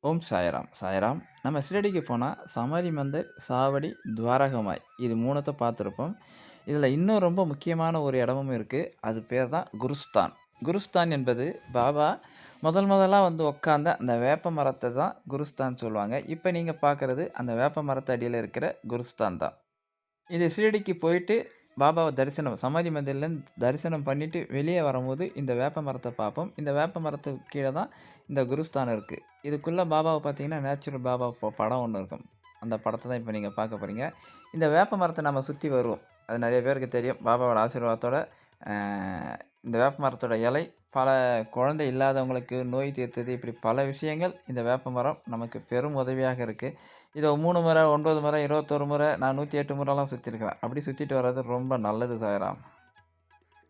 ஓம் சாய்ராம், சாய்ராம். நம்ம ஷிரடிக்கு போனா சமாதி மந்திர், சாவடி, துவாரகமாய் இது 3த்த பார்த்துருப்போம். இதில இன்னும் ரொம்ப முக்கியமான ஒரு இடமும் இருக்கு. அது பேர் தான் குருஸ்தான். குருஸ்தான் என்பது பாபா முதலா வந்து உட்காந்த அந்த வேப்ப மரத்த தான் குருஸ்தான் சொல்லுவாங்க. இப்ப நீங்க பார்க்குறது அந்த வேப்ப மரத்து அடியில இருக்கிற குருஸ்தான் தான். இது ஷிரடிக்கு போயிட்டு பாபாவ தரிசனம் சமாதி மந்திர்லேருந்து தரிசனம் பண்ணிட்டு வெளிய வரும்போது, இந்த வேப்ப மரத்த பார்ப்போம். இந்த வேப்ப மரத்துக்கு கீழ தான் இந்த குருஸ்தானம் இருக்கு. இதுக்குள்ள பாபாவ பார்த்தீங்கன்னா, நேச்சுரல் பாபா படம் ஒண்ணு இருக்கும். அந்த படத்த தான் இப்ப நீங்க பார்க்க போறீங்க. இந்த வேப்ப மரத்த நம்ம சுத்தி வருவோம். அது நெறைய பேருக்கு தெரியும். பாபாவோட ஆசீர்வாதத்தோட அ இந்த வேப்ப மரத்தோட இலை பல குழந்தை இல்லாதவங்களுக்கு நோய் தீர்த்தது, இப்படி பல விஷயங்கள் இந்த வேப்ப மரம் நமக்கு பெரும் உதவியாக இருக்கு. இத 3 முறை, 9 முறை, 21 முறை, நான் 108 முறைலாம் சுத்தியிருக்கிறேன். அப்படி சுத்திட்டு வர்றது ரொம்ப நல்லது சாய்ராம்.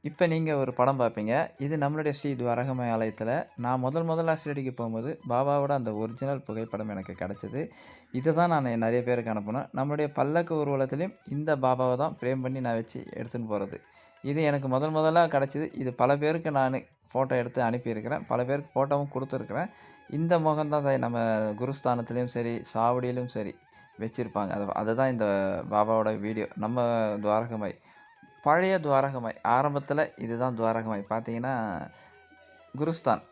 இப்ப நீங்க ஒரு படம் பார்ப்பீங்க. இது நம்மளுடைய ஸ்ரீ துவாரகமாய் ஆலயத்தில நான் முதலா ஷிரடிக்கு போம்போது, பாபாவோட அந்த ஒரிஜினல் புகைப்படம் எனக்கு கிடைச்சது. இத தான் நான் நெறைய பேருக்கு அனுப்புனேன். நம்முடைய பல்லக்கு ஊர்வலத்திலயும் இந்த பாபாவ தான் ஃப்ரேம் பண்ணி நான் வச்சு எடுத்துன்னு போறது. இது எனக்கு முதலா கிடைச்சது. இது பல பேருக்கு நானு ஃபோட்டோ எடுத்து அனுப்பியிருக்கிறேன். பல பேருக்கு ஃபோட்டோவும் குடுத்துருக்கிறேன். இந்த முகம் தான் நம்ம குருஸ்தானத்திலயும் சரி, சாவடியிலும் சரி வச்சிருப்பாங்க. அதுதான் இந்த பாபாவோட வீடியோ. நம்ம துவாரகமாய். பழைய துவாரகமாய். ஆரம்பத்தில இதுதான் துவாரகமாய். பார்த்தீங்கன்னா, குருஸ்தான்.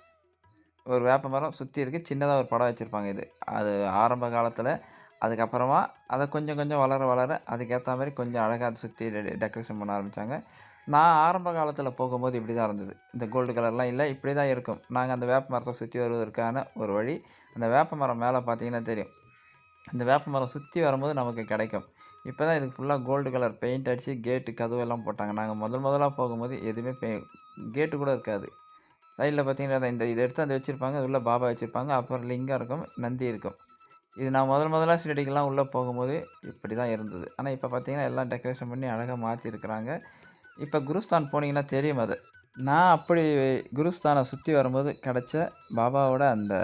ஒரு வேப்பமரம் சுத்தி இருக்கு. சின்னதா ஒரு படம் வச்சிருப்பாங்க இது. அது ஆரம்ப காலத்தில. அதுக்கப்புறமா அத கொஞ்சம் கொஞ்சம் வளர வளர அதுக்கேத்தா மாரி கொஞ்சம் அழகா அத சுத்தி டெக்கரேஷன் பண்ண ஆரம்பிச்சாங்க. நான் ஆரம்ப காலத்தில போகும்போது இப்படி தான் இருந்தது. இந்த கோல்டு கலர்லாம் இல்ல. இப்படி தான் இருக்கும். நாங்க அந்த வேப்ப மரத்த சுத்தி வருவதற்கான ஒரு வழி. அந்த வேப்ப மரம் மேல பார்த்தீங்கன்னா தெரியும். இந்த வேப்ப மரம் சுத்தி வரும்போது நமக்கு கிடைக்கும். இப்ப தான் இதுக்கு ஃபுல்லா கோல்டு கலர் பெயிண்ட் அடிச்சு கேட்டு கதவெல்லாம் போட்டாங்க. நாங்க முதலா போகும்போது எதுவுமே கேட்டு கூட இருக்காது. சைடுல பார்த்தீங்கன்னா, இத எடுத்து அந்த வச்சிருப்பாங்க. அது உள்ள பாபா வச்சிருப்பாங்க. அப்புறம் லிங்கம் இருக்கும். நந்தி இருக்கும். இது நான் முதலா ஷிரடிக்கெல்லாம் உள்ள போகும்போது இப்படி தான் இருந்தது. ஆனா இப்ப பார்த்தீங்கன்னா, எல்லாம் டெக்கரேஷன் பண்ணி அழகா மாத்தியிருக்கிறாங்க. இப்ப குருஸ்தான் போனீங்கன்னா தெரியும் அது. நான் அப்படி குருஸ்தான சுத்தி வரும்போது கிடைச்ச பாபாவோட அந்த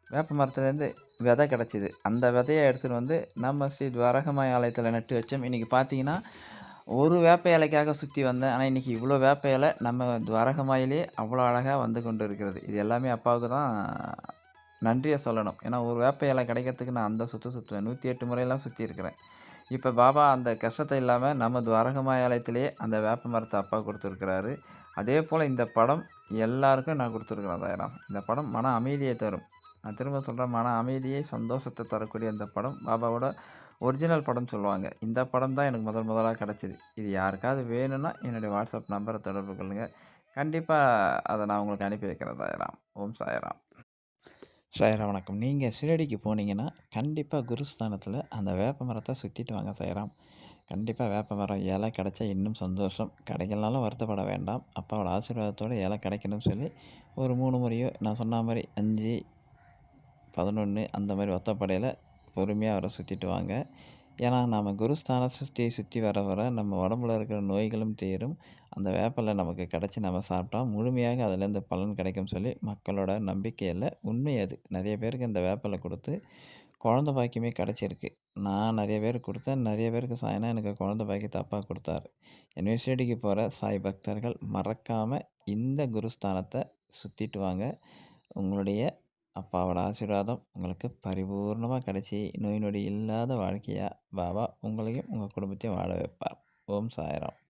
வேப்ப மரத்துலேருந்து விதை கிடச்சிது. அந்த விதைய எடுத்துட்டு வந்து நம்ம ஸ்ரீ துவாரகமாய் ஆலயத்தில நட்டு வச்சோம். இன்னைக்கு பார்த்தீங்கன்னா, ஒரு வேப்ப இலைக்காக சுத்தி வந்தேன். ஆனா இன்னைக்கு இவ்வளோ வேப்ப இலை நம்ம துவாரகமாயிலே அவ்வளோ அழகா வந்து கொண்டு இருக்கிறது. இது எல்லாமே அப்பாவுக்கு தான் நன்றிய சொல்லணும். ஏன்னா ஒரு வேப்ப இலை கிடைக்கிறதுக்கு நான் அந்த சுத்துவேன். 108 முறையெல்லாம் சுத்தியிருக்கிறேன். இப்ப பாபா அந்த கஷ்டத்த இல்லாம நம்ம துவாரகமாய் ஆலயத்திலேயே அந்த வேப்ப மரத்த அப்பா குடுத்துருக்கிறாரு. அதேபோல இந்த படம் எல்லாருக்கும் நான் குடுத்துருக்கிறேன் தாயாராம். இந்த படம் மன அமைதிய தரும். நான் திரும்ப சொல்றேன், மன அமைதியை, சந்தோஷத்த தரக்கூடிய இந்த படம் பாபாவோட ஒரிஜினல் படம்னு சொல்லுவாங்க. இந்த படம் தான் எனக்கு முதலா கிடைச்சது. இது யாருக்காவது வேணும்னா என்னுடைய வாட்ஸ்அப் நம்பர தொடர்பு கொள்ளுங்க. கண்டிப்பா அத நான் உங்களுக்கு அனுப்பி வைக்கிறேன் தாயாராம். ஓம் சாய்ராம். சாய்ராம் வணக்கம். நீங்க ஷிரடிக்கு போனீங்கன்னா, கண்டிப்பா குருஸ்தானத்தில அந்த வேப்ப மரத்த சுத்திட்டு வாங்க சாய்ராம். கண்டிப்பா வேப்ப மரம் இலை கிடைச்சா இன்னும் சந்தோஷம். கிடைக்கலனாலும் வருத்தப்பட வேண்டாம். அப்பாவோட ஆசீர்வாதத்தோட இலை கிடைக்கணும்னு சொல்லி ஒரு 3 முறையோ நான் சொன்ன மாரி 5, 11 அந்த மாரி ஒத்தப்படையில பொறுமையா அவர சுத்திட்டு வாங்க. ஏன்னா, நாம குருஸ்தானத்த சுத்தி சுத்தி வர வர நம்ம உடம்புல இருக்கிற நோய்களும் தீரும். அந்த வேப்பில நமக்கு கிடைச்சு நம்ம சாப்பிட்டா முழுமையாக அதிலேருந்து பலன் கிடைக்கும்னு சொல்லி மக்களோட நம்பிக்கை இல்ல. உண்மை அது. நெறைய பேருக்கு இந்த வேப்பில குடுத்து குழந்த பாக்கியமே கிடைச்சிருக்கு. நான் நெறைய பேருக்கு குடுத்தேன். நெறைய பேருக்கு சாயனா எனக்கு குழந்த பாக்கியத்த அப்பா குடுத்தாரு. எனவே ஷிரடிக்கு போற சாய் பக்தர்கள் மறக்காம இந்த குருஸ்தானத்த சுத்திட்டு வாங்க. உங்களுடைய அப்பாவோட ஆசீர்வாதம் உங்களுக்கு பரிபூர்ணமா கிடைச்சு, நோய் நொடி இல்லாத வாழ்க்கையா பாபா உங்களையும், உங்க குடும்பத்தையும் வாழ வைப்பார். ஓம் சாய்ராம்.